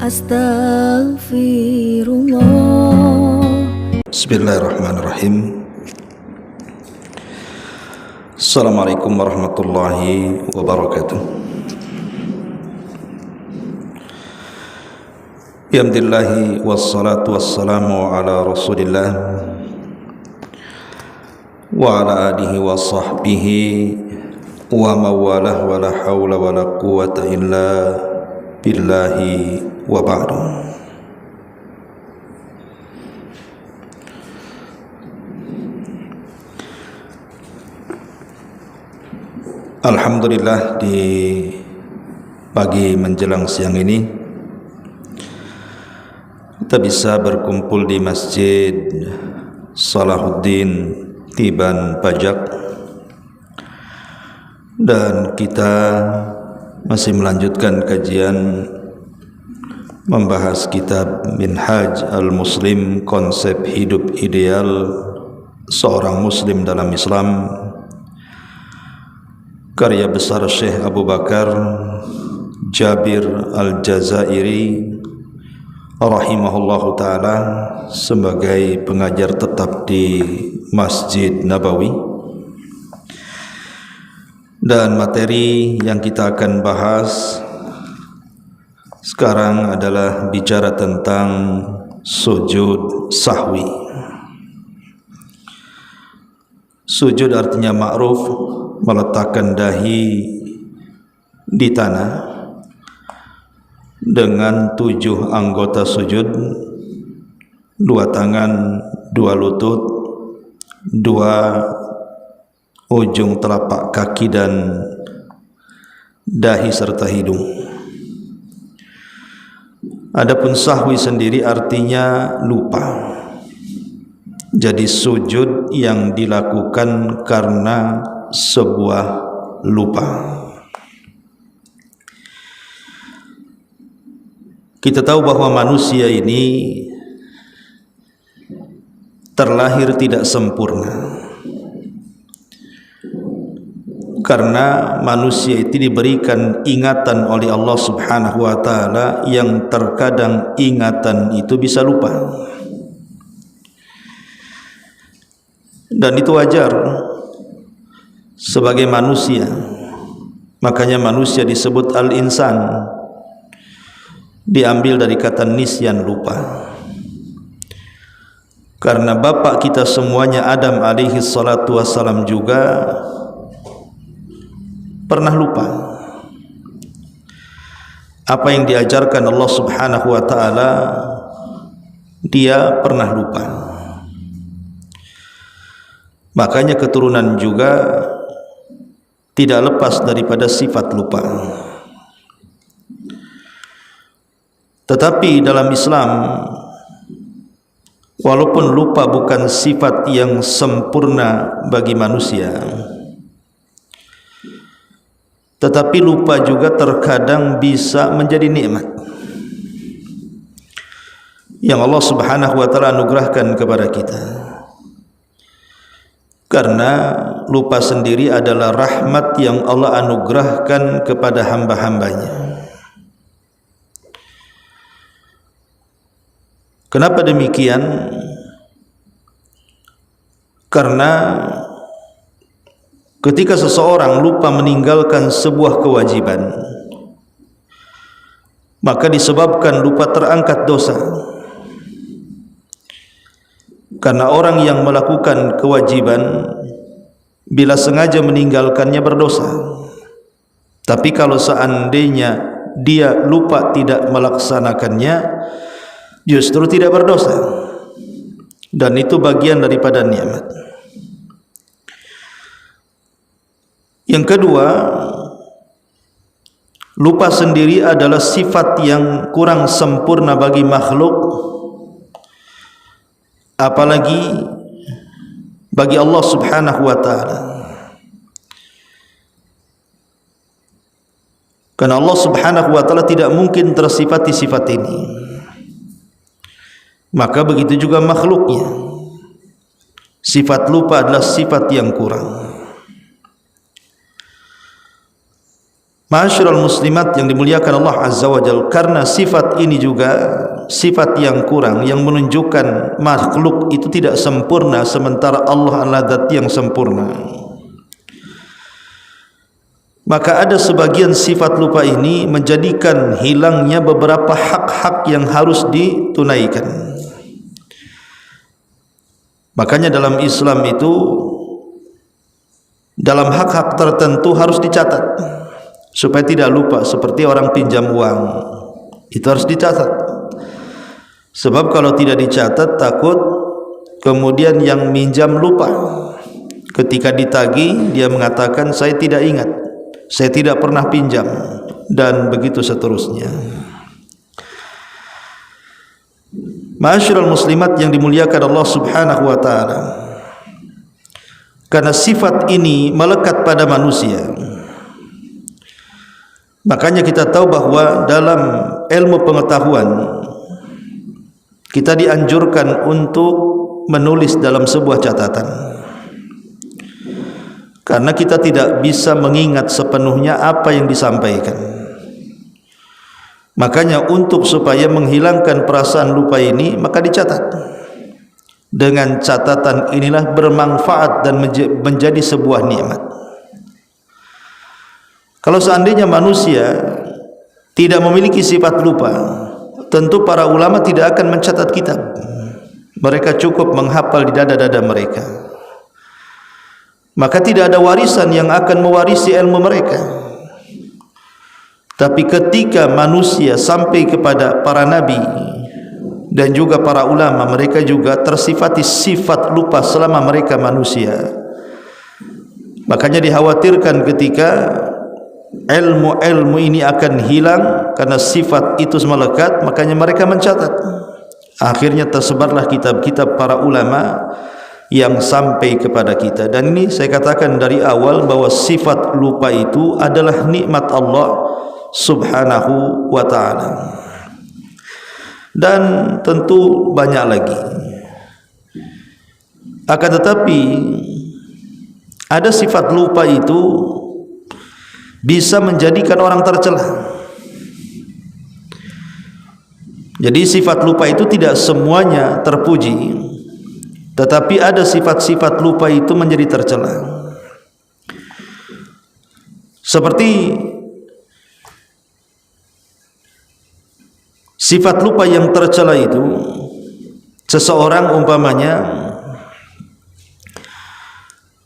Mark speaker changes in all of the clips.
Speaker 1: Astaghfirullah.
Speaker 2: Bismillahirrahmanirrahim. Assalamualaikum warahmatullahi wabarakatuh. Alhamdulillahi wassalatu wassalamu ala rasulillah wa ala alihi wa sahbihi wa mawalah wa la hawla wa la quwata illa billahi wa ba'du. Alhamdulillah, di pagi menjelang siang ini kita bisa berkumpul di Masjid Salahuddin Tiban Pajak, dan kita masih melanjutkan kajian membahas kitab Minhaj al-Muslim, konsep hidup ideal seorang muslim dalam Islam, karya besar Syekh Abu Bakar Jabir Al-Jazairi rahimahullahu ta'ala sebagai pengajar tetap di Masjid Nabawi. Dan materi yang kita akan bahas sekarang adalah bicara tentang sujud sahwi. Sujud artinya ma'ruf, meletakkan dahi di tanah dengan 7 anggota sujud: 2 tangan, 2 lutut, 2 ujung telapak kaki dan dahi serta hidung. Adapun sahwi sendiri artinya lupa. Jadi sujud yang dilakukan karena sebuah lupa. Kita tahu bahwa manusia ini terlahir tidak sempurna, karena manusia itu diberikan ingatan oleh Allah Subhanahu wa ta'ala yang terkadang ingatan itu bisa lupa. Dan itu wajar sebagai manusia. Makanya manusia disebut al-insan, diambil dari kata nisyan, lupa. Karena bapak kita semuanya Adam alaihi salatu wassalam juga pernah lupa apa yang diajarkan Allah Subhanahu wa ta'ala. Dia pernah lupa. Makanya keturunan juga tidak lepas daripada sifat lupa. Tetapi dalam Islam, walaupun lupa bukan sifat yang sempurna bagi manusia, tetapi lupa juga terkadang bisa menjadi nikmat yang Allah Subhanahu wa ta'ala anugerahkan kepada kita. Karena lupa sendiri adalah rahmat yang Allah anugerahkan kepada hamba-hambanya. Kenapa demikian? Karena ketika seseorang lupa meninggalkan sebuah kewajiban, maka disebabkan lupa terangkat dosa. Karena orang yang melakukan kewajiban bila sengaja meninggalkannya berdosa. Tapi kalau seandainya dia lupa tidak melaksanakannya, justru tidak berdosa. Dan itu bagian daripada nikmat. Yang kedua, lupa sendiri adalah sifat yang kurang sempurna bagi makhluk, apalagi bagi Allah Subhanahu wa ta'ala. Karena Allah Subhanahu wa ta'ala tidak mungkin tersifati sifat ini, maka begitu juga makhluknya. Sifat lupa adalah sifat yang kurang. Ma'asyiral muslimat yang dimuliakan Allah Azza wa Jalla, karena sifat ini juga sifat yang kurang, yang menunjukkan makhluk itu tidak sempurna sementara Allah adalah zat yang sempurna. Maka ada sebagian sifat lupa ini menjadikan hilangnya beberapa hak-hak yang harus ditunaikan. Makanya dalam Islam itu, dalam hak-hak tertentu harus dicatat supaya tidak lupa. Seperti orang pinjam uang, itu harus dicatat. Sebab kalau tidak dicatat, takut kemudian yang minjam lupa. Ketika ditagih, dia mengatakan saya tidak ingat, saya tidak pernah pinjam, dan begitu seterusnya. Ma'asyiral muslimat yang dimuliakan Allah Subhanahu wa taala, karena sifat ini melekat pada manusia, makanya kita tahu bahwa dalam ilmu pengetahuan kita dianjurkan untuk menulis dalam sebuah catatan, karena kita tidak bisa mengingat sepenuhnya apa yang disampaikan. Makanya untuk supaya menghilangkan perasaan lupa ini, maka dicatat. Dengan catatan inilah bermanfaat dan menjadi sebuah nikmat. Kalau seandainya manusia tidak memiliki sifat lupa, tentu para ulama tidak akan mencatat kitab. Mereka cukup menghafal di dada-dada mereka. Maka tidak ada warisan yang akan mewarisi ilmu mereka. Tapi ketika manusia sampai kepada para nabi dan juga para ulama, mereka juga tersifati sifat lupa selama mereka manusia. Makanya dikhawatirkan ketika ilmu-ilmu ini akan hilang karena sifat itu melekat, makanya mereka mencatat. Akhirnya tersebarlah kitab-kitab para ulama yang sampai kepada kita. Dan ini saya katakan dari awal bahwa sifat lupa itu adalah nikmat Allah Subhanahu wa ta'ala. Dan tentu banyak lagi. Akan tetapi ada sifat lupa itu bisa menjadikan orang tercela. Jadi sifat lupa itu tidak semuanya terpuji, tetapi ada sifat-sifat lupa itu menjadi tercela. Seperti sifat lupa yang tercela itu, seseorang umpamanya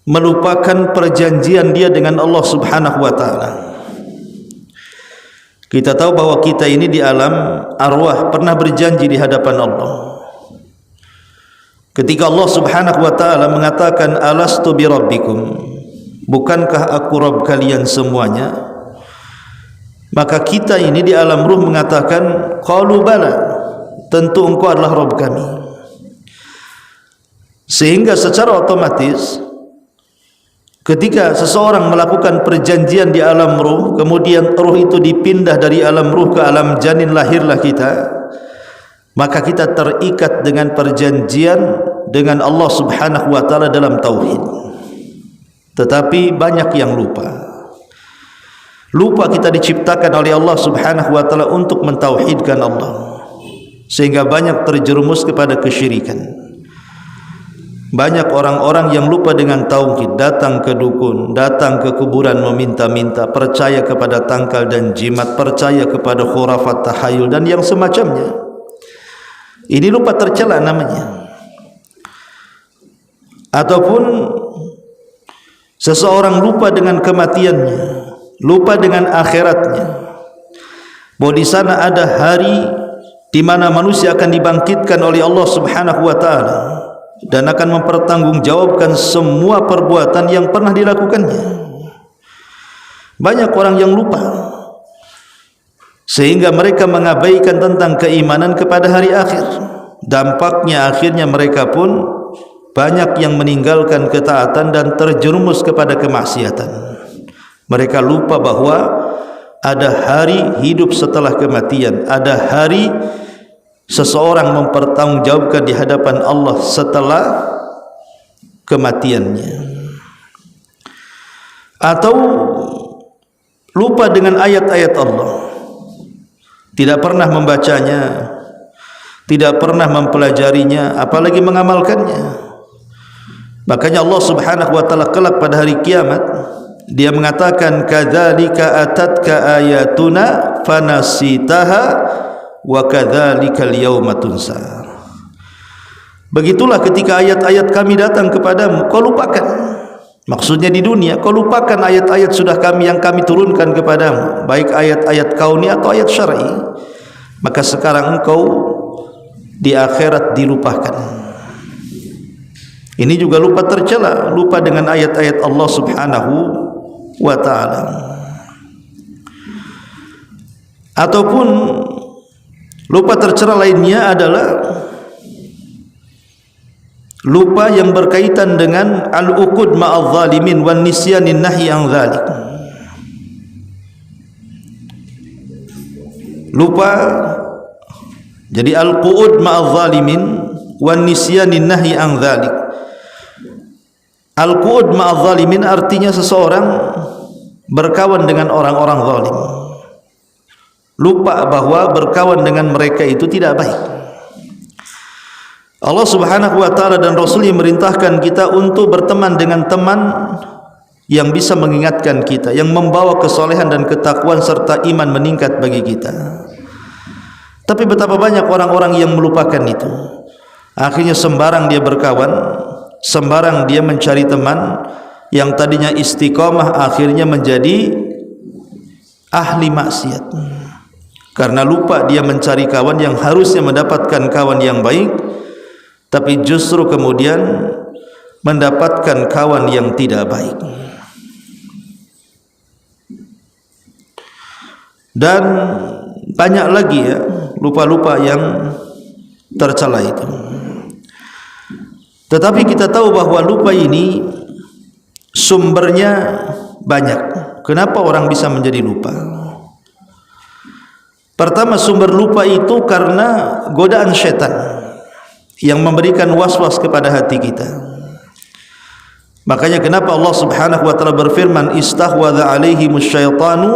Speaker 2: melupakan perjanjian dia dengan Allah Subhanahu wa ta'ala. Kita tahu bahwa kita ini di alam arwah pernah berjanji di hadapan Allah. Ketika Allah Subhanahu wa ta'ala mengatakan alastu bi rabbikum, bukankah aku Rabb kalian semuanya? Maka kita ini di alam ruh mengatakan qalu bala, tentu engkau adalah Rabb kami. Sehingga secara otomatis ketika seseorang melakukan perjanjian di alam ruh, kemudian ruh itu dipindah dari alam ruh ke alam janin, lahirlah kita, maka kita terikat dengan perjanjian dengan Allah Subhanahu wa ta'ala dalam tauhid. Tetapi banyak yang lupa. Lupa kita diciptakan oleh Allah Subhanahu wa ta'ala untuk mentauhidkan Allah, sehingga banyak terjerumus kepada kesyirikan. Banyak orang-orang yang lupa dengan tauhid, datang ke dukun, datang ke kuburan meminta-minta, percaya kepada tangkal dan jimat, percaya kepada khurafat, tahayul dan yang semacamnya. Ini lupa tercela namanya. Ataupun seseorang lupa dengan kematiannya, lupa dengan akhiratnya, bahwa di sana ada hari di mana manusia akan dibangkitkan oleh Allah Subhanahu wa ta'ala dan akan mempertanggungjawabkan semua perbuatan yang pernah dilakukannya. Banyak orang yang lupa, sehingga mereka mengabaikan tentang keimanan kepada hari akhir. Dampaknya akhirnya mereka pun banyak yang meninggalkan ketaatan dan terjerumus kepada kemaksiatan. Mereka lupa bahwa ada hari hidup setelah kematian, ada hari seseorang mempertanggungjawabkan di hadapan Allah setelah kematiannya. Atau lupa dengan ayat-ayat Allah, tidak pernah membacanya, tidak pernah mempelajarinya, apalagi mengamalkannya. Makanya Allah Subhanahu wa taala kelak pada hari kiamat Dia mengatakan, kadzalika atatka ayatuna fanasitaha wa kadzalikal yauma tunsa. Begitulah ketika ayat-ayat kami datang kepadamu, kau lupakan. Maksudnya di dunia, kau lupakan ayat-ayat sudah yang kami turunkan kepadamu, baik ayat-ayat kauni atau ayat syar'i. Maka sekarang engkau di akhirat dilupakan. Ini juga lupa tercela, lupa dengan ayat-ayat Allah Subhanahu wa ta'ala. Ataupun lupa tercela lainnya adalah lupa yang berkaitan dengan al-uqud ma'adh zalimin wan nisyanin nahi an dzalik. Lupa, jadi al-qu'ud ma'adh zalimin wan nisyanin nahi an dzalik. Al-qu'ud ma'adh zalimin artinya seseorang berkawan dengan orang-orang zalim. Lupa bahwa berkawan dengan mereka itu tidak baik. Allah Subhanahu wa ta'ala dan Rasulnya merintahkan kita untuk berteman dengan teman yang bisa mengingatkan kita, yang membawa kesolehan dan ketakwaan serta iman meningkat bagi kita. Tapi betapa banyak orang-orang yang melupakan itu. Akhirnya sembarang dia berkawan, sembarang dia mencari teman, yang tadinya istiqamah akhirnya menjadi ahli maksiat. Karena lupa dia mencari kawan yang harusnya mendapatkan kawan yang baik, tapi justru kemudian mendapatkan kawan yang tidak baik. Dan banyak lagi ya lupa-lupa yang tercela itu. Tetapi kita tahu bahwa lupa ini sumbernya banyak. Kenapa orang bisa menjadi lupa? Pertama, sumber lupa itu karena godaan syaitan yang memberikan was-was kepada hati kita. Makanya kenapa Allah Subhanahu wa taala berfirman, istahwadha alaihimus syaitanu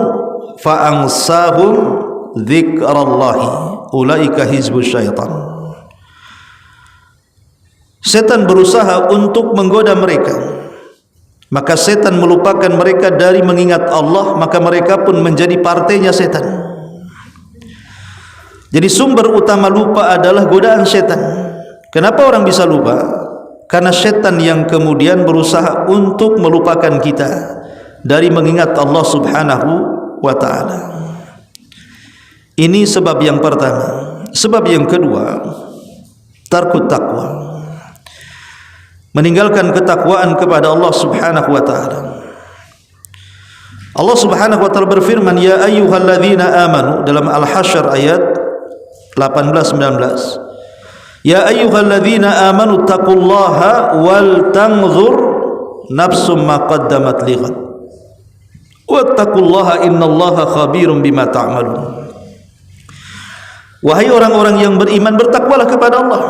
Speaker 2: fa ansahum dzikrallahi ulaika hizbus syaitan. Setan berusaha untuk menggoda mereka, maka setan melupakan mereka dari mengingat Allah, maka mereka pun menjadi partainya setan. Jadi sumber utama lupa adalah godaan setan. Kenapa orang bisa lupa? Karena setan yang kemudian berusaha untuk melupakan kita dari mengingat Allah Subhanahu wa ta'ala. Ini sebab yang pertama. Sebab yang kedua, tarkut taqwa, meninggalkan ketakwaan kepada Allah Subhanahu wa ta'ala. Allah Subhanahu wa ta'ala berfirman, ya ayyuhalladzina amanu, dalam Al-Hasyr ayat 18-19, ya ayyuhalladzina amanu taqullaha wal tanzur nafsum ma qaddamat lighad wattaqullaha innallaha khabirum bima ta'malun. Wahai orang-orang yang beriman, bertakwalah kepada Allah.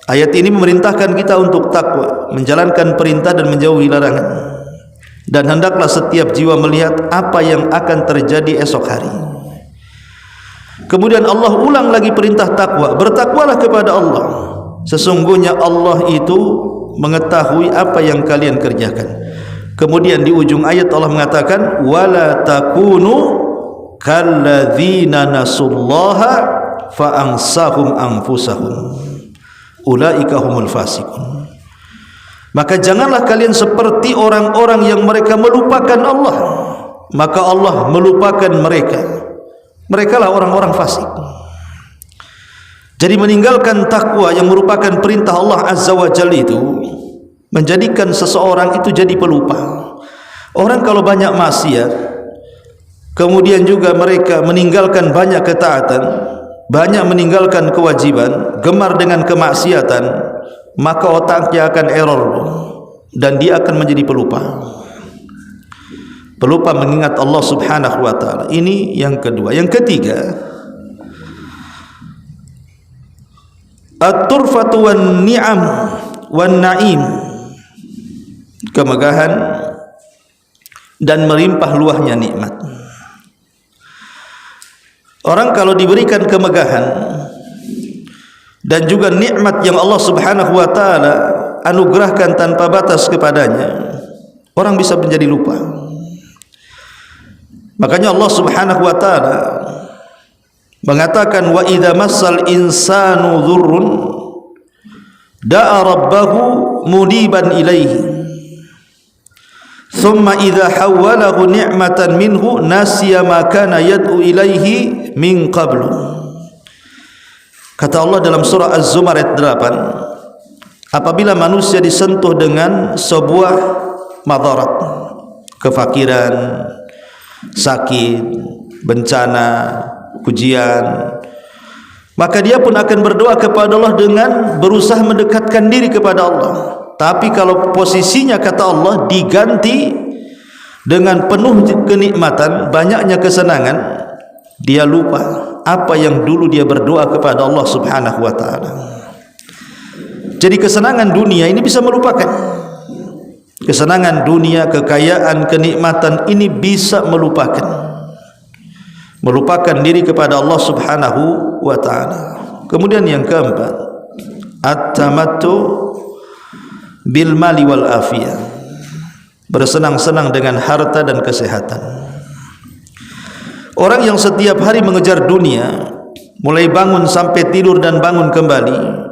Speaker 2: Ayat ini memerintahkan kita untuk takwa, menjalankan perintah dan menjauhi larangan. Dan hendaklah setiap jiwa melihat apa yang akan terjadi esok hari. Kemudian Allah ulang lagi perintah takwa, bertakwalah kepada Allah. Sesungguhnya Allah itu mengetahui apa yang kalian kerjakan. Kemudian di ujung ayat Allah mengatakan, wala takunu kalladzina nasullaha fa ansahum anfusahum ulaika humul fasiqun. Maka janganlah kalian seperti orang-orang yang mereka melupakan Allah, maka Allah melupakan mereka. Mereka lah orang-orang fasik. Jadi meninggalkan takwa yang merupakan perintah Allah Azza wa Jalla itu menjadikan seseorang itu jadi pelupa. Orang kalau banyak maksiat, kemudian juga mereka meninggalkan banyak ketaatan, banyak meninggalkan kewajiban, gemar dengan kemaksiatan, maka otaknya akan error dan dia akan menjadi pelupa. Pelupa mengingat Allah Subhanahu wa ta'ala. Ini yang kedua. Yang ketiga, at-turfatu wan ni'am wan na'im, kemegahan dan melimpah luahnya nikmat. Orang kalau diberikan kemegahan dan juga nikmat yang Allah Subhanahu wa taala anugerahkan tanpa batas kepadanya, orang bisa menjadi lupa. Makanya Allah Subhanahu wa taala mengatakan, wa idza massal insanu dhurrun da'a rabbahu muniban ilaihi thumma idza hawwalahu ni'matan minhu nasiya ma kana yad'u ilaihi min qablu. Kata Allah dalam surah Az-Zumar ayat 8, apabila manusia disentuh dengan sebuah madarat, kefakiran, sakit, bencana, ujian, maka dia pun akan berdoa kepada Allah dengan berusaha mendekatkan diri kepada Allah. Tapi kalau posisinya, kata Allah, diganti dengan penuh kenikmatan, banyaknya kesenangan, dia lupa apa yang dulu dia berdoa kepada Allah Subhanahu wa taala. Jadi kesenangan dunia ini bisa melupakan. Kesenangan dunia, kekayaan, kenikmatan ini bisa melupakan diri kepada Allah Subhanahu wa taala. Kemudian yang keempat, at-tamattu bil mali wal afiyah, bersenang-senang dengan harta dan kesehatan. Orang yang setiap hari mengejar dunia, mulai bangun sampai tidur dan bangun kembali,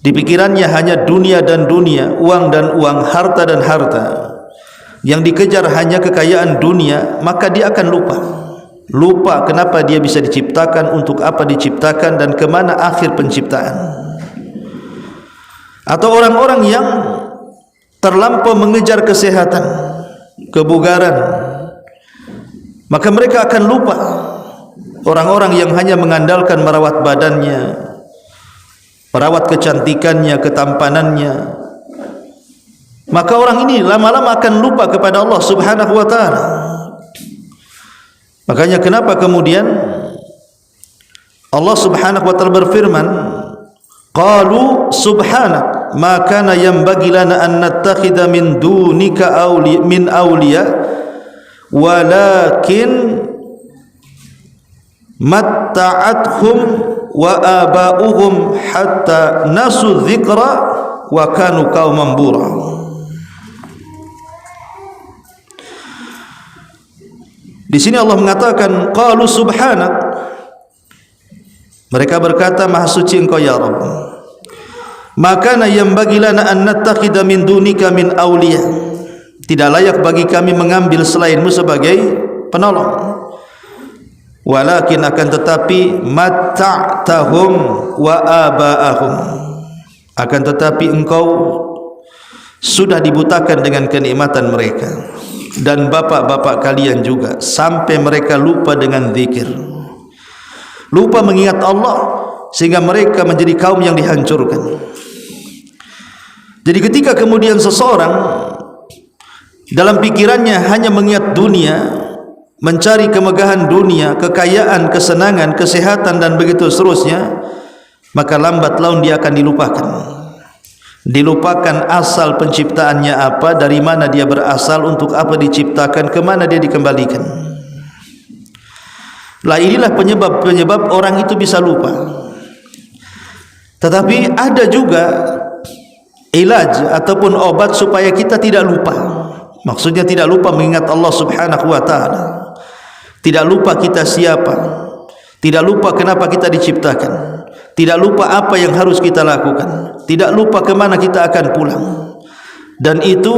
Speaker 2: di pikirannya hanya dunia dan dunia, uang dan uang, harta dan harta, yang dikejar hanya kekayaan dunia, maka dia akan lupa kenapa dia bisa diciptakan, untuk apa diciptakan, dan kemana akhir penciptaan. Atau orang-orang yang terlampau mengejar kesehatan, kebugaran, maka mereka akan lupa. Orang-orang yang hanya mengandalkan merawat badannya, merawat kecantikannya, ketampanannya, maka orang ini lama-lama akan lupa kepada Allah Subhanahu wa taala. Makanya kenapa kemudian Allah Subhanahu wa taala berfirman, qalu subhanak ma kana yanbaghi lana an nattakhidha min dunika awliya walakin matta'athum wa aba'uhum hatta nasu dzikra wa kanu qauman bura. Di sini Allah mengatakan qalu subhanak, mereka berkata, maha suci engkau ya Rabb, maka yang bagi lana an nattakhidha min dunika min awliya, tidak layak bagi kami mengambil selainmu sebagai penolong. Walakin akan tetapi matta'tahum wa aba'ahum, akan tetapi engkau sudah dibutakan dengan kenikmatan mereka dan bapak-bapak kalian juga, sampai mereka lupa dengan zikir, lupa mengingat Allah, sehingga mereka menjadi kaum yang dihancurkan. Jadi ketika kemudian seseorang dalam pikirannya hanya mengingat dunia, mencari kemegahan dunia, kekayaan, kesenangan, kesehatan, dan begitu seterusnya, maka lambat laun dia akan dilupakan asal penciptaannya apa, dari mana dia berasal, untuk apa diciptakan, kemana dia dikembalikan. Lah inilah penyebab orang itu bisa lupa. Tetapi ada juga ilaj ataupun obat supaya kita tidak lupa. Maksudnya tidak lupa mengingat Allah Subhanahu wa taala, tidak lupa kita siapa, tidak lupa kenapa kita diciptakan, tidak lupa apa yang harus kita lakukan, tidak lupa kemana kita akan pulang. Dan itu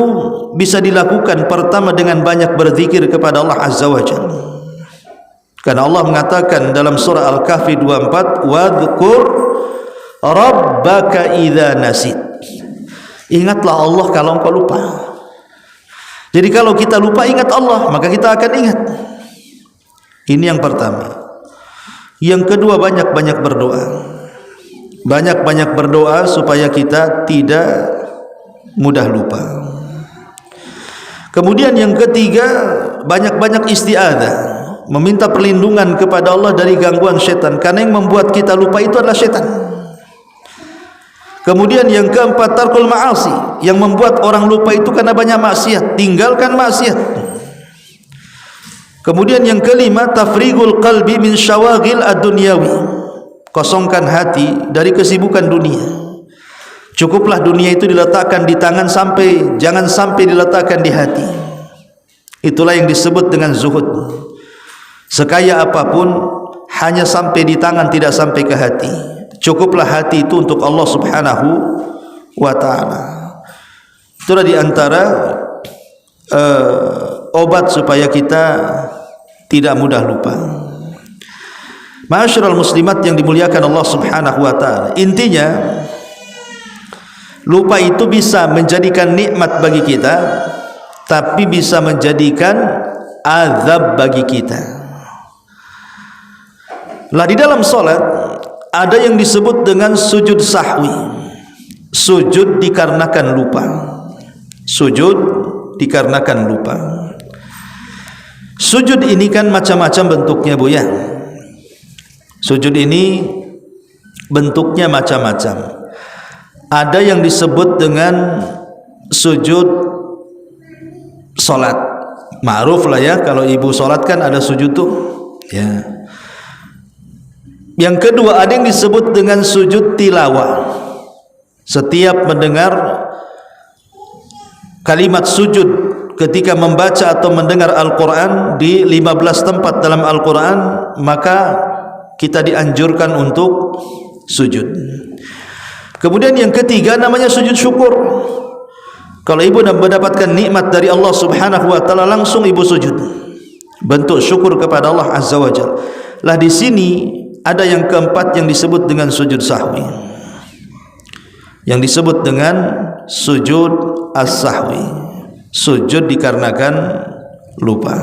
Speaker 2: bisa dilakukan pertama dengan banyak berzikir kepada Allah Azza wa Jalla. Karena Allah mengatakan dalam surah Al-Kahfi 24, wadhkur rabbaka idza nasit, ingatlah Allah kalau engkau lupa. Jadi kalau kita lupa ingat Allah, maka kita akan ingat. Ini yang pertama. Yang kedua, banyak-banyak berdoa. Banyak-banyak berdoa supaya kita tidak mudah lupa. Kemudian yang ketiga, banyak-banyak isti'adzah, meminta perlindungan kepada Allah dari gangguan syaitan, karena yang membuat kita lupa itu adalah syaitan. Kemudian yang keempat, tarkul ma'asi, yang membuat orang lupa itu karena banyak maksiat, tinggalkan maksiat. Kemudian yang kelima, tafrigul qalbi min syawaghil ad-dunyawi. Kosongkan hati dari kesibukan dunia. Cukuplah dunia itu diletakkan di tangan, jangan sampai diletakkan di hati. Itulah yang disebut dengan zuhud. Sekaya apapun hanya sampai di tangan, tidak sampai ke hati. Cukuplah hati itu untuk Allah Subhanahu wa ta'ala. Itulah di antara obat supaya kita tidak mudah lupa. Ma'asyiral muslimat yang dimuliakan Allah Subhanahu wa ta'ala, intinya lupa itu bisa menjadikan nikmat bagi kita, tapi bisa menjadikan azab bagi kita. Lah di dalam salat ada yang disebut dengan sujud sahwi. Sujud dikarenakan lupa. Sujud dikarenakan lupa. Sujud ini kan macam-macam bentuknya, Bu ya. Sujud ini bentuknya macam-macam. Ada yang disebut dengan sujud salat. Ma'ruf lah ya, kalau ibu salat kan ada sujud tuh. Ya. Yang kedua ada yang disebut dengan sujud tilawah. Setiap mendengar kalimat sujud ketika membaca atau mendengar Al-Quran di 15 tempat dalam Al-Quran, maka kita dianjurkan untuk sujud. Kemudian yang ketiga namanya sujud syukur. Kalau ibu mendapatkan nikmat dari Allah Subhanahu wa ta'ala, langsung ibu sujud, bentuk syukur kepada Allah Azza wa Jalla. Lah di sini ada yang keempat yang disebut dengan sujud sahwi, yang disebut dengan sujud as-sahwi. Sujud dikarenakan lupa.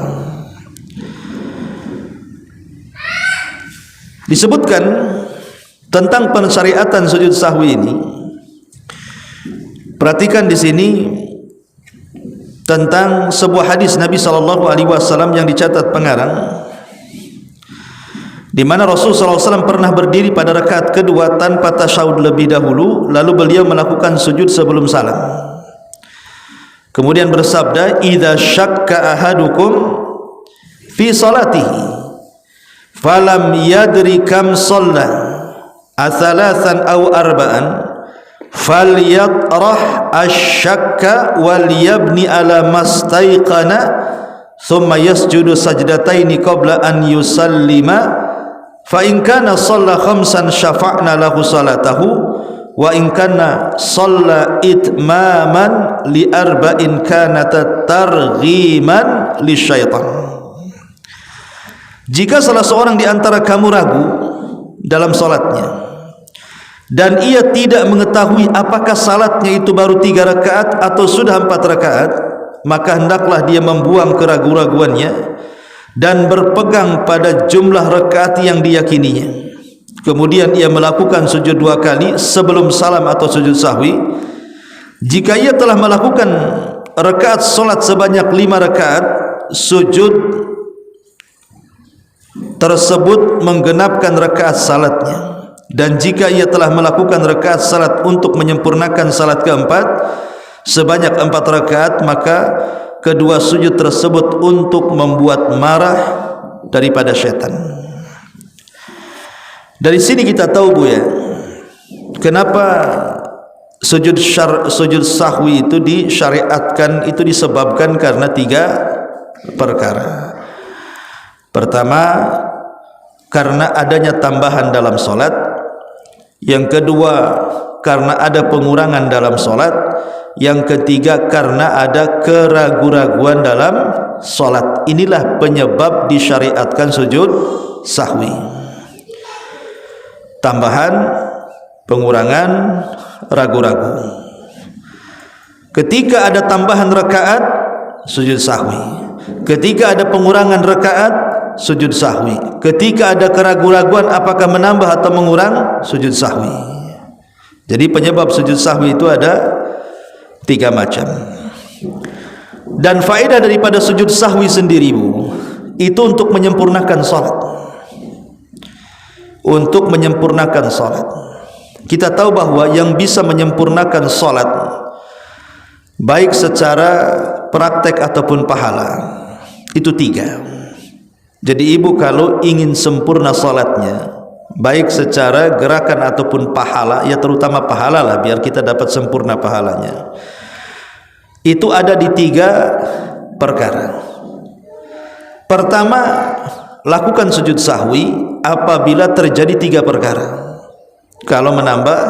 Speaker 2: Disebutkan tentang pensyariatan sujud sahwi ini. Perhatikan di sini tentang sebuah hadis Nabi SAW yang dicatat pengarang, di mana Rasul SAW pernah berdiri pada rakaat kedua tanpa tasyahud lebih dahulu, lalu beliau melakukan sujud sebelum salam. Kemudian bersabda, "Idza syakka ahadukum fi salatihi falam yadri kam shalla athalathan aw arba'an falyatrah asy-syakka wal yabni ala mastaiqana thumma yasjudu sajdataini qabla an yusallima fa in kana shalla khamsan syafa'na lahu salatahu wa in kana shalla itmaman li arba'in kanat targhiman lisyaitan." Jika salah seorang di antara kamu ragu dalam salatnya dan ia tidak mengetahui apakah salatnya itu baru 3 rakaat atau sudah 4 rakaat, maka hendaklah dia membuang keraguan-raguannya dan berpegang pada jumlah rakaat yang diyakininya. Kemudian ia melakukan sujud 2 kali sebelum salam atau sujud sahwi. Jika ia telah melakukan rakaat solat sebanyak 5 rakaat, sujud tersebut menggenapkan rakaat salatnya. Dan jika ia telah melakukan rakaat salat untuk menyempurnakan salat keempat sebanyak 4 rakaat, maka kedua sujud tersebut untuk membuat marah daripada syaitan. Dari sini kita tahu, Bu ya, kenapa sujud sahwi itu disyariatkan. Itu disebabkan karena 3 perkara. Pertama, karena adanya tambahan dalam salat. Yang kedua, karena ada pengurangan dalam salat. Yang ketiga, karena ada keraguan-raguan dalam salat. Inilah penyebab disyariatkan sujud sahwi. Tambahan, pengurangan, ragu-ragu. Ketika ada tambahan rakaat, sujud sahwi. Ketika ada pengurangan rakaat, sujud sahwi. Ketika ada keraguan-raguan apakah menambah atau mengurang, sujud sahwi. Jadi penyebab sujud sahwi itu ada 3 macam. Dan faedah daripada sujud sahwi sendiri, Bu, itu untuk menyempurnakan salat. Untuk menyempurnakan salat. Kita tahu bahwa yang bisa menyempurnakan salat, baik secara praktek ataupun pahala, itu 3. Jadi ibu kalau ingin sempurna salatnya, baik secara gerakan ataupun pahala, ya terutama pahala lah, biar kita dapat sempurna pahalanya, itu ada di 3 perkara. Pertama, lakukan sujud sahwi apabila terjadi 3 perkara. Kalau menambah,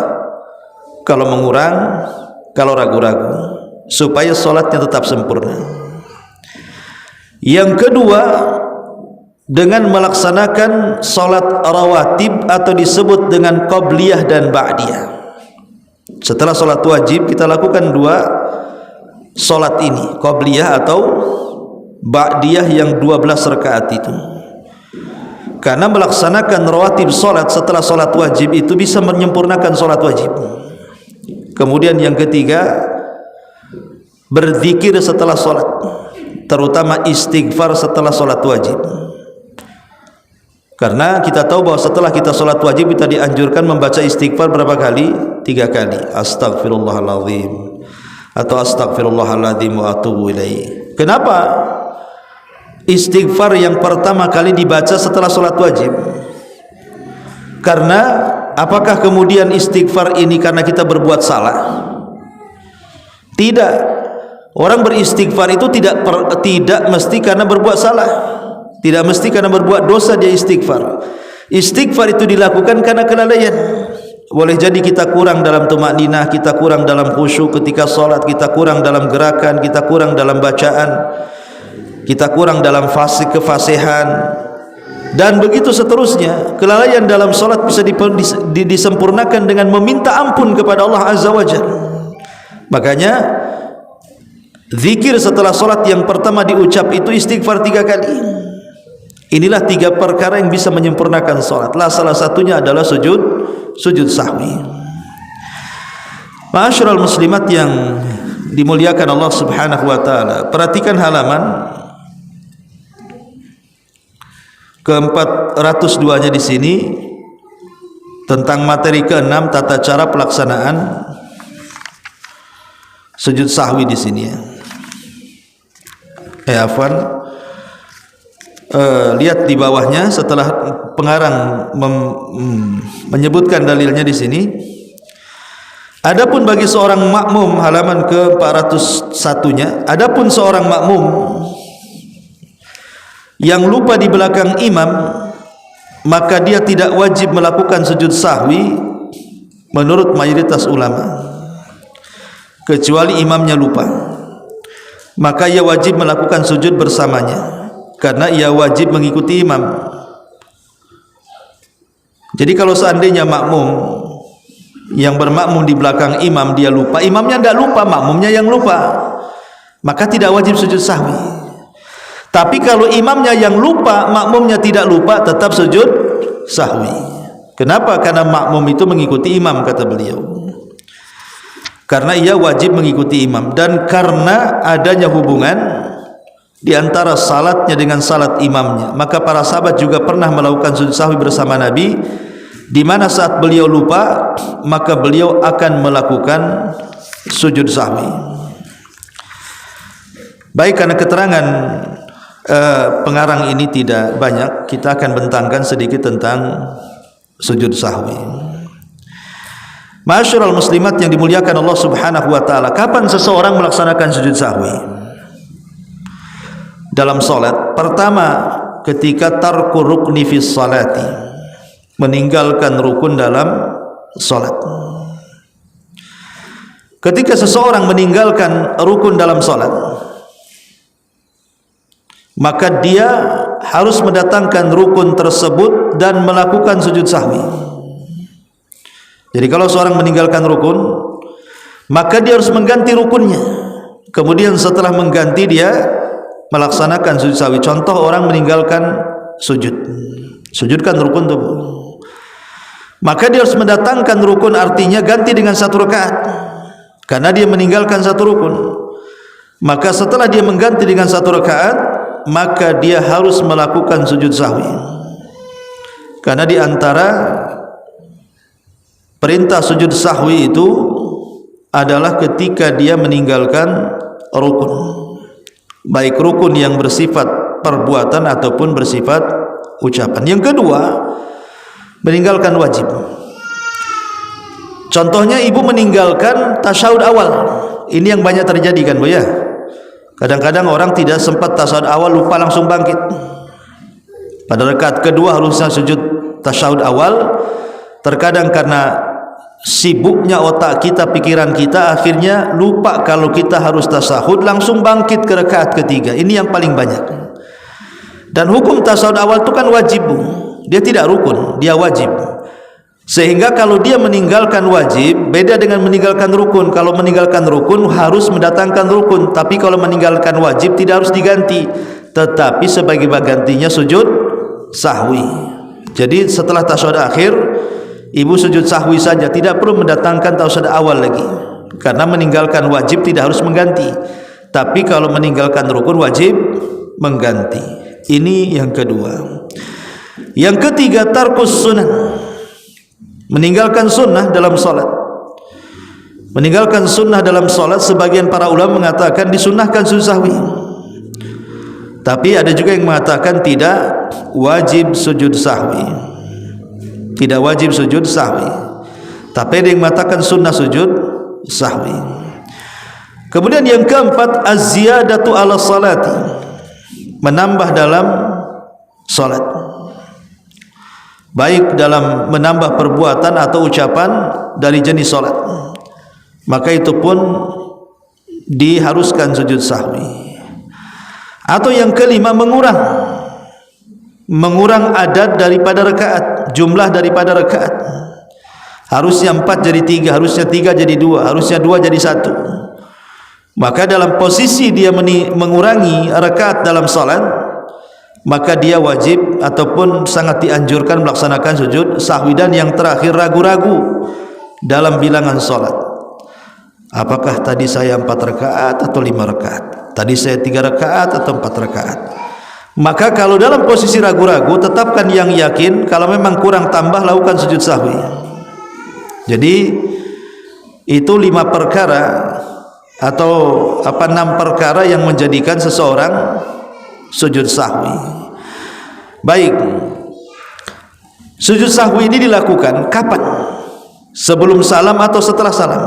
Speaker 2: kalau mengurang, kalau ragu-ragu, supaya solatnya tetap sempurna. Yang kedua, dengan melaksanakan solat rawatib atau disebut dengan qabliyah dan ba'diyah. Setelah solat wajib kita lakukan 2 solat ini, qabliyah atau ba'diyah yang 12 rakaat itu. Karena melaksanakan rawatib solat setelah solat wajib itu bisa menyempurnakan solat wajib. Kemudian yang ketiga, berzikir setelah solat, terutama istighfar setelah solat wajib. Karena kita tahu bahwa setelah kita solat wajib kita dianjurkan membaca istighfar berapa kali? 3 kali. Astaghfirullahaladzim atau astaghfirullahaladzim wa atubu ilaih. Kenapa istighfar yang pertama kali dibaca setelah solat wajib? Karena apakah kemudian istighfar ini karena kita berbuat salah? Tidak. Orang beristighfar itu tidak mesti karena berbuat salah, tidak mesti karena berbuat dosa dia istighfar. Istighfar itu dilakukan karena kelalaian. Boleh jadi kita kurang dalam tumakninah, kita kurang dalam khusyuk ketika solat, kita kurang dalam gerakan, kita kurang dalam bacaan, kita kurang dalam kefasihan, dan begitu seterusnya. Kelalaian dalam solat bisa disempurnakan dengan meminta ampun kepada Allah Azza wa Jalla. Makanya zikir setelah solat yang pertama diucap itu istighfar 3 kali. Inilah 3 perkara yang bisa menyempurnakan solat. Salah satunya adalah sujud sahwi. Ma'asyiral muslimat yang dimuliakan Allah Subhanahu wa taala, perhatikan halaman ke-402-nya di sini tentang materi ke-6, tata cara pelaksanaan sujud sahwi di sini ya. Lihat di bawahnya setelah pengarang menyebutkan dalilnya di sini. Adapun bagi seorang makmum, halaman ke-401-nya, adapun seorang makmum yang lupa di belakang imam, maka dia tidak wajib melakukan sujud sahwi menurut mayoritas ulama, kecuali imamnya lupa. Maka ia wajib melakukan sujud bersamanya, karena ia wajib mengikuti imam. Jadi kalau seandainya makmum yang bermakmum di belakang imam dia lupa, imamnya tidak lupa, makmumnya yang lupa, maka tidak wajib sujud sahwi. Tapi kalau imamnya yang lupa, makmumnya tidak lupa, tetap sujud sahwi. Kenapa? Karena makmum itu mengikuti imam, kata beliau. Karena ia wajib mengikuti imam, dan karena adanya hubungan di antara salatnya dengan salat imamnya, maka para sahabat juga pernah melakukan sujud sahwi bersama Nabi, di mana saat beliau lupa maka beliau akan melakukan sujud sahwi. Baik, karena keterangan pengarang ini tidak banyak, kita akan bentangkan sedikit tentang sujud sahwi. Ma'asyiral muslimat yang dimuliakan Allah Subhanahu wa taala, kapan seseorang melaksanakan sujud sahwi? Dalam salat. Pertama, ketika tarku rukni fi salati, meninggalkan rukun dalam salat. Ketika seseorang meninggalkan rukun dalam salat, maka dia harus mendatangkan rukun tersebut dan melakukan sujud sahwi. Jadi kalau seorang meninggalkan rukun, maka dia harus mengganti rukunnya. Kemudian setelah mengganti, dia melaksanakan sujud sahwi. Contoh, orang meninggalkan sujudkan rukun tubuh, maka dia harus mendatangkan rukun, artinya ganti dengan 1 rakaat. Karena dia meninggalkan 1 rukun, maka setelah dia mengganti dengan 1 rakaat, maka dia harus melakukan sujud sahwi. Karena di antara perintah sujud sahwi itu adalah ketika dia meninggalkan rukun, baik rukun yang bersifat perbuatan ataupun bersifat ucapan. Yang kedua, meninggalkan wajib. Contohnya ibu meninggalkan tasyahud awal. Ini yang banyak terjadi kan Bu ya. Kadang-kadang orang tidak sempat tasyahud awal, lupa langsung bangkit. Pada rakaat kedua harusnya sujud tasyahud awal. Terkadang karena sibuknya otak kita, pikiran kita, akhirnya lupa kalau kita harus tasyahud, langsung bangkit ke rakaat ketiga. Ini yang paling banyak. Dan hukum tasyahud awal itu kan wajib Bu. Dia tidak rukun, dia wajib. Sehingga kalau dia meninggalkan wajib, beda dengan meninggalkan rukun. Kalau meninggalkan rukun harus mendatangkan rukun, tapi kalau meninggalkan wajib tidak harus diganti, tetapi sebagai gantinya sujud sahwi. Jadi setelah tasyahud akhir, ibu sujud sahwi saja, tidak perlu mendatangkan tasyahud awal lagi, karena meninggalkan wajib tidak harus mengganti. Tapi kalau meninggalkan rukun wajib mengganti. Ini yang kedua. Yang ketiga, tarkus sunnah, meninggalkan sunnah dalam salat. Meninggalkan sunnah dalam salat, sebagian para ulama mengatakan disunnahkan sujud sahwi. Tapi ada juga yang mengatakan tidak wajib sujud sahwi. Tidak wajib sujud sahwi. Tapi ada yang mengatakan sunnah sujud sahwi. Kemudian yang keempat, az-ziyadatu ala salati, menambah dalam salat. Baik dalam menambah perbuatan atau ucapan dari jenis salat, maka itu pun diharuskan sujud sahwi. Atau yang kelima, mengurang adat daripada rakaat, jumlah daripada rakaat. Harusnya 4 jadi 3, harusnya 3 jadi 2, harusnya 2 jadi 1. Maka dalam posisi dia mengurangi rakaat dalam salat, maka dia wajib ataupun sangat dianjurkan melaksanakan sujud sahwi. Dan yang terakhir, ragu-ragu dalam bilangan salat. Apakah tadi saya 4 rakaat atau 5 rakaat? Tadi saya 3 rakaat atau 4 rakaat? Maka kalau dalam posisi ragu-ragu, tetapkan yang yakin. Kalau memang kurang tambah, lakukan sujud sahwi. Jadi itu 5 perkara atau 6 perkara yang menjadikan seseorang sujud sahwi. Baik, sujud sahwi ini dilakukan kapan? Sebelum salam atau setelah salam?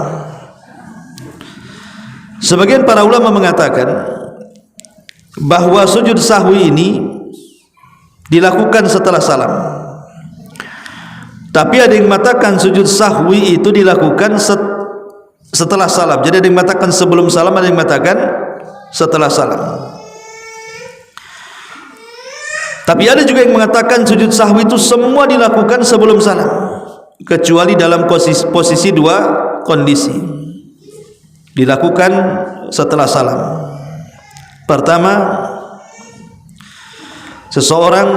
Speaker 2: Sebagian para ulama mengatakan bahwa sujud sahwi ini dilakukan setelah salam. Tapi ada yang mengatakan sujud sahwi itu dilakukan setelah salam. Jadi ada yang mengatakan sebelum salam, ada yang mengatakan setelah salam. Tapi ada juga yang mengatakan sujud sahwi itu semua dilakukan sebelum salam, kecuali dalam posisi 2 kondisi. Dilakukan setelah salam. Pertama, seseorang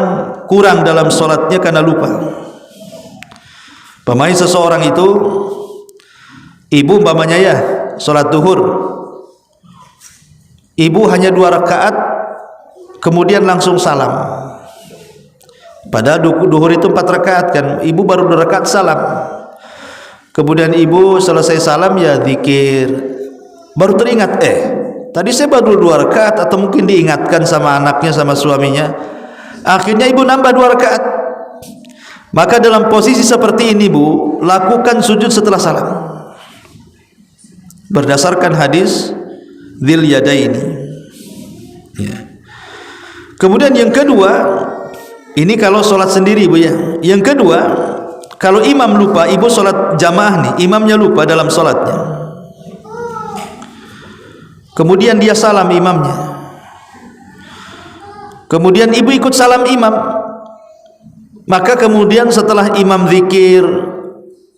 Speaker 2: kurang dalam sholatnya karena lupa. Pemain seseorang itu, ibu umpamanya ya, sholat duhur, ibu hanya 2 rakaat, kemudian langsung salam. Padahal duhur itu 4 rakaat kan, ibu baru 2 rakaat salam. Kemudian ibu selesai salam ya zikir, baru teringat, tadi saya baru 2 rakaat, atau mungkin diingatkan sama anaknya, sama suaminya. Akhirnya ibu nambah 2 rakaat. Maka dalam posisi seperti ini Bu, lakukan sujud setelah salam, berdasarkan hadis Dzil Yadaini ya. Kemudian yang kedua, ini kalau sholat sendiri Bu ya. Yang kedua, kalau imam lupa, ibu sholat jamaah nih, imamnya lupa dalam sholatnya, kemudian dia salam imamnya, kemudian ibu ikut salam imam. Maka kemudian setelah imam zikir,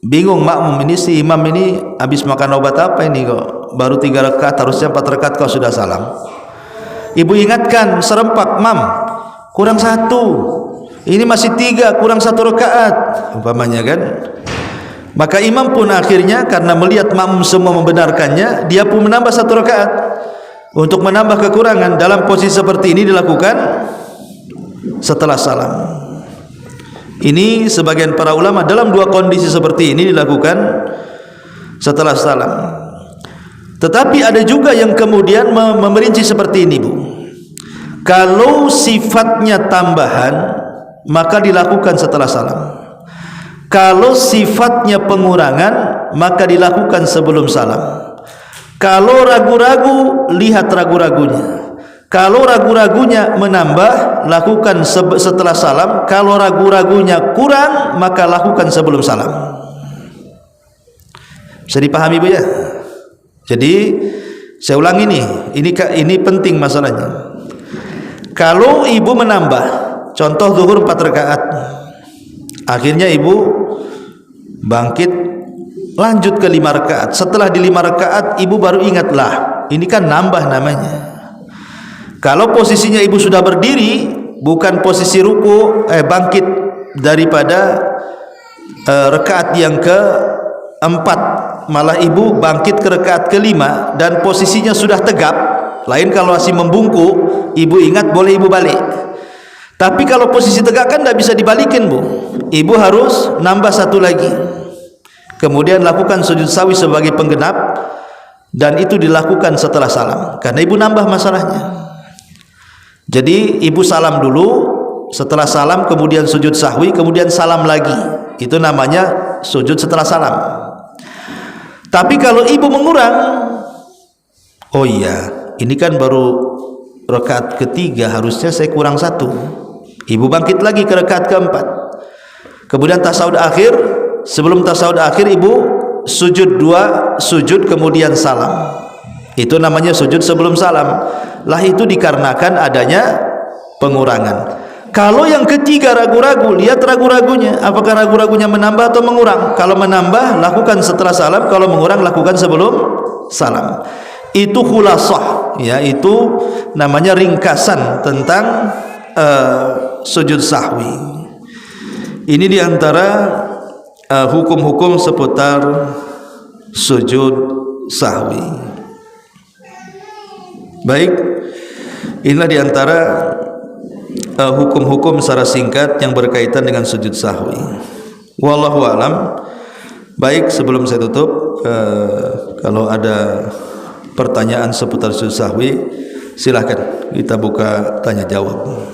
Speaker 2: bingung makmum, ini si imam ini habis makan obat apa ini kok baru 3 rakaat, harusnya 4 rakaat kok sudah salam. Ibu ingatkan serempak, mam, kurang 1, ini masih 3, kurang 1 rakaat umpamanya kan. Maka imam pun akhirnya karena melihat makmum semua membenarkannya, dia pun menambah 1 rakaat untuk menambah kekurangan. Dalam posisi seperti ini dilakukan setelah salam. Ini sebagian para ulama dalam 2 kondisi seperti ini dilakukan setelah salam. Tetapi ada juga yang kemudian memerinci seperti ini Bu. Kalau sifatnya tambahan, maka dilakukan setelah salam. Kalau sifatnya pengurangan, maka dilakukan sebelum salam. Kalau ragu-ragu, lihat ragu-ragunya. Kalau ragu-ragunya menambah, lakukan setelah salam. Kalau ragu-ragunya kurang, maka lakukan sebelum salam. Bisa dipahami Bu ya? Jadi saya ulangi nih, ini penting masalahnya. Kalau ibu menambah, contoh zuhur 4 rakaat, akhirnya ibu bangkit lanjut ke 5 rakaat. Setelah di 5 rakaat ibu baru ingatlah, ini kan nambah namanya. Kalau posisinya ibu sudah berdiri, bukan posisi ruku, bangkit daripada rakaat yang ke-4, malah ibu bangkit ke rakaat ke-5 dan posisinya sudah tegap. Lain kalau masih membungkuk, ibu ingat boleh ibu balik. Tapi kalau posisi tegak kan tidak bisa dibalikin Bu. Ibu harus nambah satu lagi. Kemudian lakukan sujud sahwi sebagai penggenap, dan itu dilakukan setelah salam. Karena ibu nambah masalahnya. Jadi ibu salam dulu, setelah salam kemudian sujud sahwi, kemudian salam lagi. Itu namanya sujud setelah salam. Tapi kalau ibu mengurang, oh iya, ini kan baru rakaat ketiga, harusnya saya kurang 1. Ibu bangkit lagi ke rakaat ke-4. Kemudian tasawuf akhir, sebelum tasawuf akhir ibu sujud 2 sujud kemudian salam. Itu namanya sujud sebelum salam. Lah itu dikarenakan adanya pengurangan. Kalau yang ketiga ragu-ragu, lihat ragu-ragunya, apakah ragu-ragunya menambah atau mengurang. Kalau menambah lakukan setelah salam, kalau mengurang lakukan sebelum salam. Itu khulasah, ya, itu namanya ringkasan tentang sujud sahwi. Ini diantara hukum-hukum seputar sujud sahwi. Baik, inilah diantara hukum-hukum secara singkat yang berkaitan dengan sujud sahwi. Wallahu alam. Baik, sebelum saya tutup, kalau ada pertanyaan seputar sujud sahwi, silahkan kita buka tanya jawab.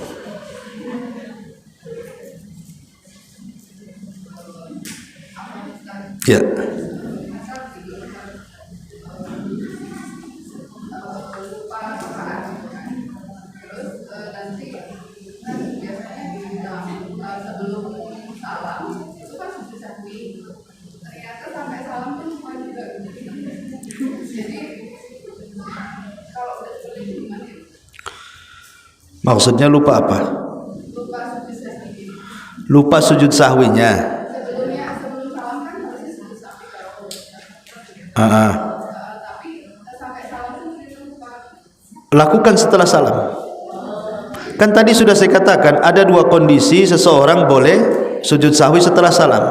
Speaker 2: Ya. Maksudnya lupa apa? Lupa sujud sahwinya. Lakukan setelah salam. Kan tadi sudah saya katakan ada 2 kondisi seseorang boleh sujud sahwi setelah salam.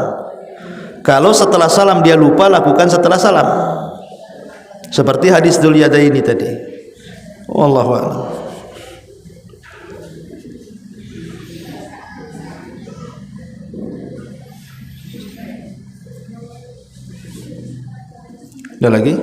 Speaker 2: Kalau setelah salam dia lupa, lakukan setelah salam. Seperti hadis Dzul Yadaini tadi. Wallahu a'lam. Ada lagi?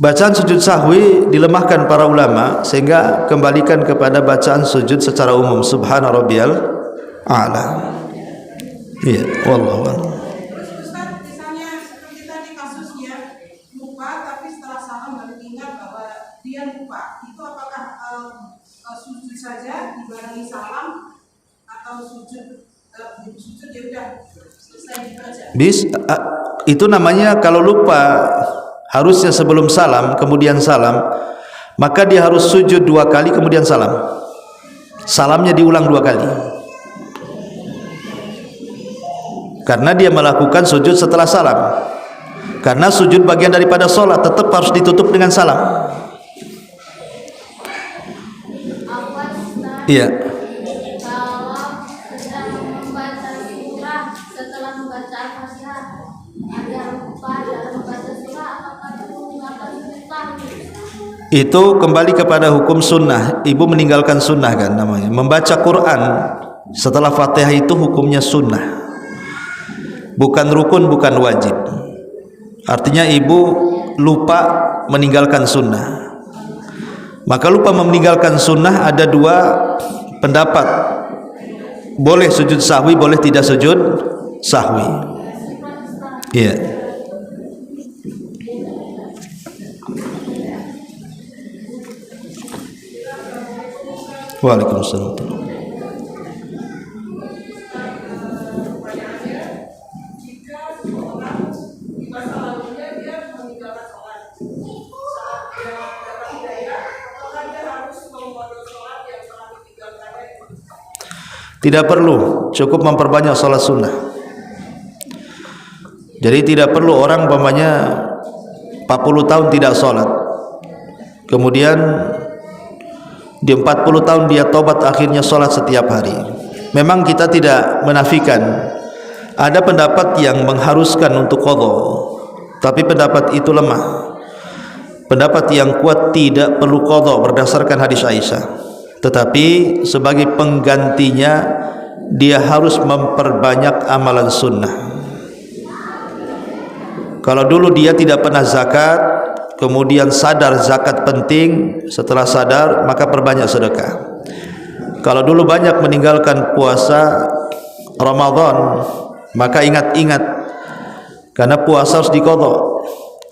Speaker 2: Bacaan sujud sahwi dilemahkan para ulama sehingga kembalikan kepada bacaan sujud secara umum. Subhana rabbiyal a'la. Iya, wallahu a'lam.
Speaker 1: Terus Ustaz, misalnya seperti tadi kasusnya lupa tapi setelah salam baru ingat bahwa dia lupa. Itu apakah sujud saja dibarengi salam atau sujud ya udah selesai gitu aja?
Speaker 2: Itu namanya kalau lupa harusnya sebelum salam kemudian salam, maka dia harus sujud 2 kali kemudian salam. Salamnya diulang 2 kali. Karena dia melakukan sujud setelah salam. Karena sujud bagian daripada sholat, tetap harus ditutup dengan salam. Iya. Itu kembali kepada hukum sunnah. Ibu meninggalkan sunnah kan namanya. Membaca Quran setelah Fatihah itu hukumnya sunnah, bukan rukun, bukan wajib. Artinya ibu lupa meninggalkan sunnah. Maka lupa meninggalkan sunnah ada dua pendapat. Boleh sujud sahwi, boleh tidak sujud sahwi. Iya. Waalaikumsalam. Tidak perlu, cukup memperbanyak salat sunnah. Jadi tidak perlu orang umpamanya 40 tahun tidak salat, kemudian di 40 tahun dia tobat akhirnya salat setiap hari. Memang kita tidak menafikan ada pendapat yang mengharuskan untuk qadha, tapi pendapat itu lemah. Pendapat yang kuat tidak perlu qadha berdasarkan hadis Aisyah. Tetapi sebagai penggantinya dia harus memperbanyak amalan sunnah. Kalau dulu dia tidak pernah zakat, kemudian sadar zakat penting, setelah sadar maka perbanyak sedekah. Kalau dulu banyak meninggalkan puasa Ramadan, maka ingat-ingat karena puasa harus diqadha.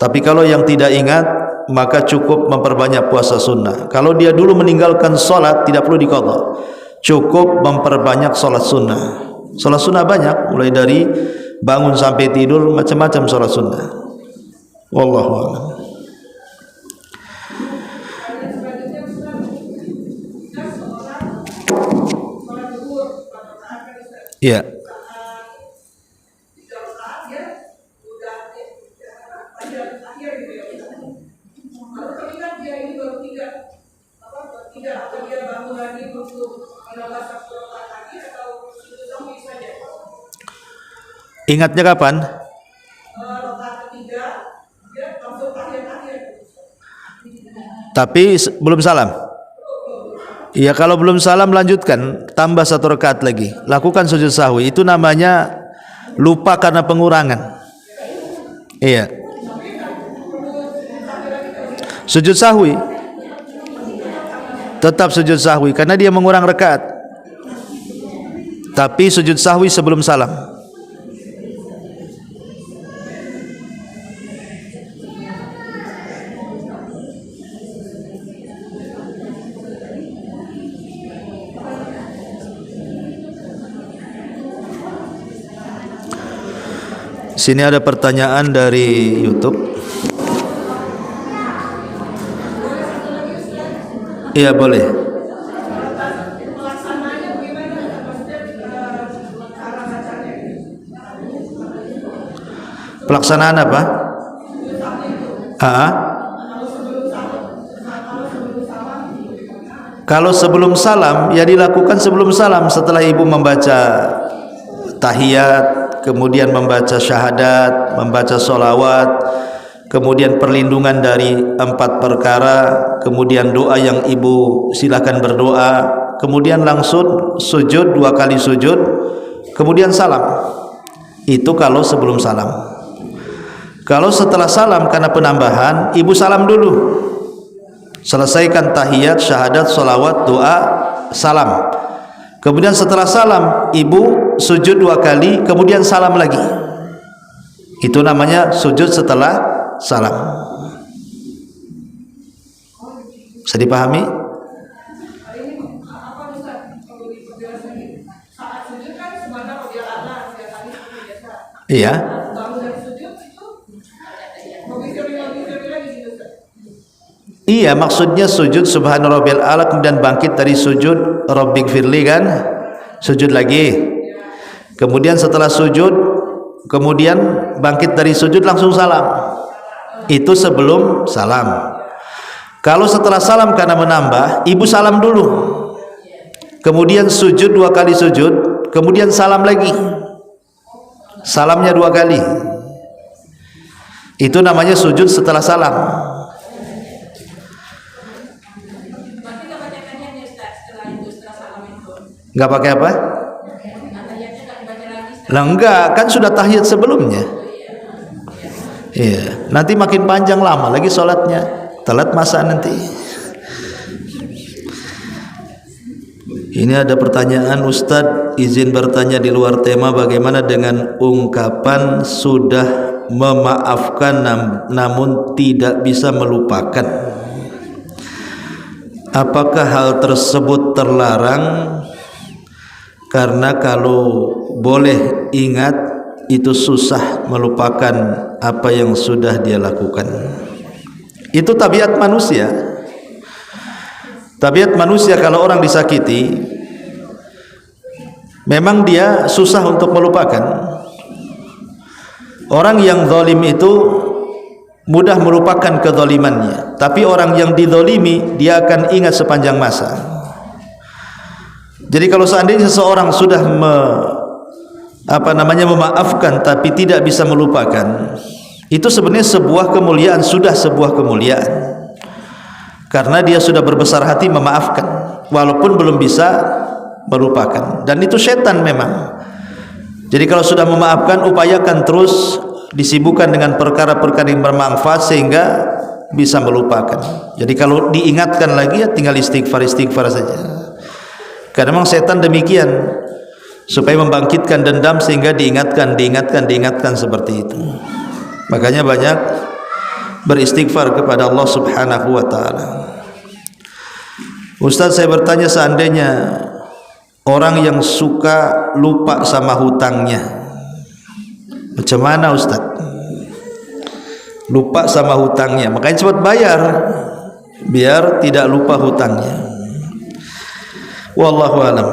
Speaker 2: Tapi kalau yang tidak ingat, maka cukup memperbanyak puasa sunnah. Kalau dia dulu meninggalkan sholat, tidak perlu diqadha, cukup memperbanyak sholat sunnah. Sholat sunnah banyak, mulai dari bangun sampai tidur, macam-macam sholat sunnah. Wallahu a'lam. Iya. Ingatnya kapan? Tapi belum salam. Iya, kalau belum salam lanjutkan, tambah 1 rakaat lagi. Lakukan sujud sahwi. Itu namanya lupa karena pengurangan. Iya. Sujud sahwi. Tetap sujud sahwi karena dia mengurang rakaat. Tapi sujud sahwi sebelum salam. Sini ada pertanyaan dari YouTube. Iya, boleh. Pelaksanaan apa? Kalau sebelum salam, ya dilakukan sebelum salam, setelah ibu membaca tahiyat, kemudian membaca syahadat, membaca sholawat, kemudian perlindungan dari 4 perkara, kemudian doa yang ibu silakan berdoa, kemudian langsung sujud 2 kali sujud, kemudian salam. Itu kalau sebelum salam. Kalau setelah salam karena penambahan, ibu salam dulu. Selesaikan tahiyat, syahadat, sholawat, doa, salam. Kemudian setelah salam, ibu sujud 2 kali, kemudian salam lagi. Itu namanya sujud setelah salam. Bisa dipahami? Iya. Iya, maksudnya sujud subhana rabbil a'la kemudian bangkit dari sujud rabbighfirli kan? Sujud lagi. Kemudian setelah sujud, kemudian bangkit dari sujud langsung salam. Itu sebelum salam. Kalau setelah salam karena menambah, ibu salam dulu. Kemudian sujud 2 kali sujud, kemudian salam lagi. Salamnya 2 kali. Itu namanya sujud setelah salam. Enggak pakai apa? Lah enggak, kan sudah tahiyat sebelumnya. Iya, nanti makin panjang lama lagi sholatnya, telat masa nanti. Ini ada pertanyaan, Ustadz, izin bertanya di luar tema, bagaimana dengan ungkapan sudah memaafkan namun tidak bisa melupakan? Apakah hal tersebut terlarang? Karena kalau boleh ingat, itu susah melupakan apa yang sudah dia lakukan. Itu tabiat manusia. Tabiat manusia, kalau orang disakiti memang dia susah untuk melupakan. Orang yang zalim itu mudah melupakan kezalimannya, tapi orang yang dizalimi dia akan ingat sepanjang masa. Jadi kalau seandainya seseorang sudah memaafkan tapi tidak bisa melupakan, itu sebenarnya sebuah kemuliaan, sudah sebuah kemuliaan, karena dia sudah berbesar hati memaafkan walaupun belum bisa melupakan. Dan itu setan memang. Jadi kalau sudah memaafkan, upayakan terus disibukkan dengan perkara-perkara yang bermanfaat sehingga bisa melupakan. Jadi kalau diingatkan lagi, ya tinggal istighfar saja. Karena memang setan demikian, supaya membangkitkan dendam sehingga diingatkan seperti itu. Makanya banyak beristighfar kepada Allah Subhanahu wa taala. Ustaz, saya bertanya, seandainya orang yang suka lupa sama hutangnya, macam mana Ustaz? Lupa sama hutangnya, makanya cepat bayar biar tidak lupa hutangnya. Wallahu a'lam.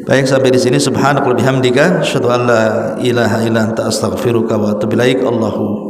Speaker 2: Baik, sampai di sini. Subhanakallahumma bihamdika asyhadu an la ilaha illa anta astaghfiruka wa atubu ilaik. Allahu